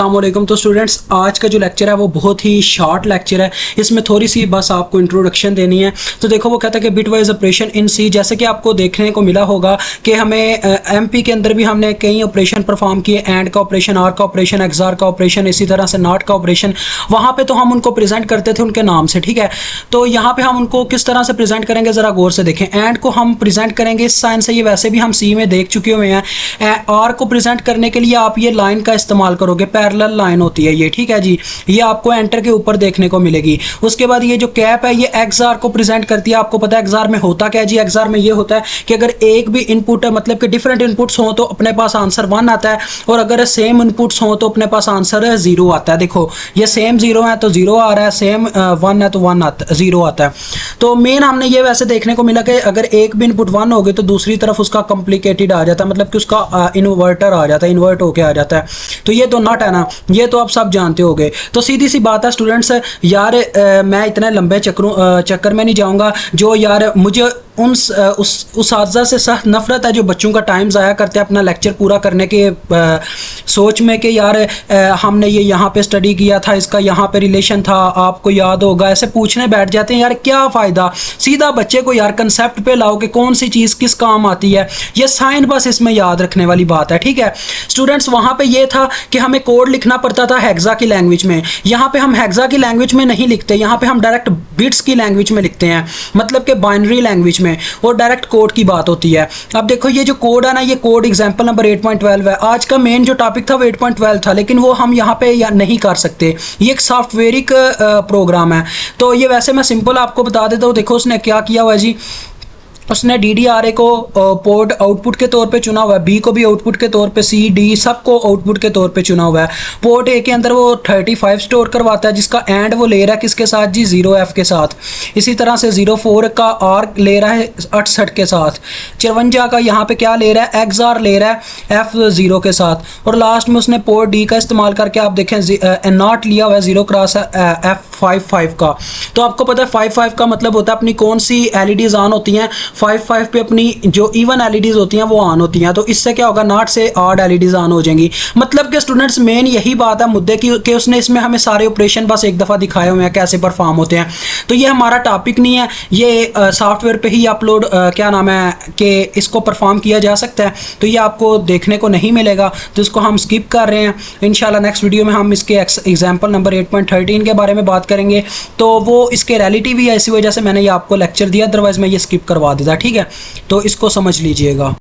अस्सलामुअलैकुम। तो स्टूडेंट्स, आज का जो लेक्चर है वो बहुत ही शॉर्ट लेक्चर है। इसमें थोड़ी सी बस आपको इंट्रोडक्शन देनी है। तो देखो, वो कहता है कि बिटवाइज ऑपरेशन इन सी, जैसे कि आपको देखने को मिला होगा कि हमें एमपी के अंदर भी हमने कई ऑपरेशन परफॉर्म किए, एंड का ऑपरेशन, आर का ऑपरेशन, एक्सआर का ऑपरेशन, इसी तरह से नॉट का ऑपरेशन। वहाँ पे तो हम उनको प्रेजेंट करते थे उनके नाम से, ठीक है। तो यहाँ पे हम उनको किस तरह से प्रेजेंट करेंगे ज़रा गौर से देखें। एंड को हम प्रेजेंट करेंगे इस साइन से, ये वैसे भी हम सी में देख चुके हुए हैं। आर को प्रेजेंट करने के लिए आप ये लाइन का इस्तेमाल करोगे, पैरेलल लाइन होती है ये, ठीक है जी। ये आपको एंटर के ऊपर देखने को मिलेगी। उसके बाद ये जो कैप है ये एक्सआर को प्रेजेंट करती है। आपको पता है एक्सआर में होता क्या है जी। एक्सआर में ये होता है कि अगर एक भी इनपुट है, मतलब कि डिफरेंट इनपुट्स हो तो अपने पास आंसर 1 आता है, और अगर सेम इनपुट्स हो तो अपने पास आंसर 0 आता है। देखो, ये सेम 0 है तो 0 आ रहा है, सेम 1 है तो 0 आता है। तो मेन हमने ये वैसे देखने को मिला कि अगर एक भी इनपुट 1 हो गई तो दूसरी तरफ उसका कॉम्प्लिकेटेड आ जाता है, मतलब कि उसका इन्वर्टर आ जाता है, इन्वर्ट होके आ जाता है। तो ये तो नॉट है ना, ये तो आप सब जानते होगे। तो सीधी सी बात है स्टूडेंट्स, यार मैं इतने लंबे चक्कर में नहीं जाऊंगा। जो यार मुझे उस उस्ताज़ा से सख्त नफरत है जो बच्चों का टाइम ज़ाया करते हैं अपना लेक्चर पूरा करने के सोच में कि यार हमने ये यहाँ पे स्टडी किया था, इसका यहाँ पे रिलेशन था, आपको याद होगा। ऐसे पूछने बैठ जाते हैं, यार क्या फ़ायदा। सीधा बच्चे को यार कंसेप्ट पे लाओ कि कौन सी चीज़ किस काम आती है। ये साइन बस इसमें याद रखने वाली बात है, ठीक है स्टूडेंट्स। वहाँ पे ये था कि हमें कोड लिखना पड़ता था हेक्सा की लैंग्वेज में। यहाँ पे हम हेक्सा की लैंग्वेज में नहीं लिखते, यहाँ पे हम डायरेक्ट बिट्स की लैंग्वेज में लिखते हैं, मतलब कि बाइनरी लैंग्वेज में, और डायरेक्ट कोड की बात होती है। अब देखो, ये जो कोड है ना, ये कोड एग्जांपल नंबर 8.12 है। आज का मेन जो टॉपिक था वो 8.12 था, लेकिन वो हम यहाँ पे नहीं कर सकते। ये एक सॉफ्टवेयरिक प्रोग्राम है। तो ये वैसे मैं सिंपल आपको बता देता हूँ। देखो उसने क्या किया हुआ है जी, उसने DDRA को पोर्ट आउटपुट के तौर पे चुना हुआ है, B को भी आउटपुट के तौर पे, C D सबको आउटपुट के तौर पे चुना हुआ है। पोर्ट A के अंदर वो 35 स्टोर करवाता है, जिसका एंड वो ले रहा है किसके साथ जी, 0F के साथ। इसी तरह से 04 का R ले रहा है 68 के साथ। 54 का यहाँ पे क्या ले रहा है, XOR ले रहा है F0 के साथ। और लास्ट में उसने पोर्ट D का इस्तेमाल करके आप देखें नॉट लिया हुआ है 0 क्रॉस F55 का। तो आपको पता है 55 का मतलब होता है अपनी कौन सी LEDs ऑन होती हैं। 55 पे अपनी जो इवन LEDs होती हैं वो ऑन होती हैं। तो इससे क्या होगा, नॉट से ऑड LEDs ऑन हो जाएंगी। मतलब कि स्टूडेंट्स मेन यही बात है मुद्दे की कि उसने इसमें हमें सारे ऑपरेशन बस एक दफ़ा दिखाए हुए हैं कैसे परफॉर्म होते हैं। तो ये हमारा टॉपिक नहीं है, ये सॉफ्टवेयर पे ही अपलोड क्या नाम है कि इसको परफॉर्म किया जा सकता है। तो ये आपको देखने को नहीं मिलेगा, तो इसको हम स्किप कर रहे हैं। इंशाल्लाह नेक्स्ट वीडियो में हम इसके एग्जाम्पल नंबर 8.13 के बारे में बात करेंगे। तो वो इसके रिलेटिव ही है, इसी वजह से मैंने ये आपको लेक्चर दिया, अदरवाइज मैं ये स्किप करवा देता, ठीक है। तो इसको समझ लीजिएगा।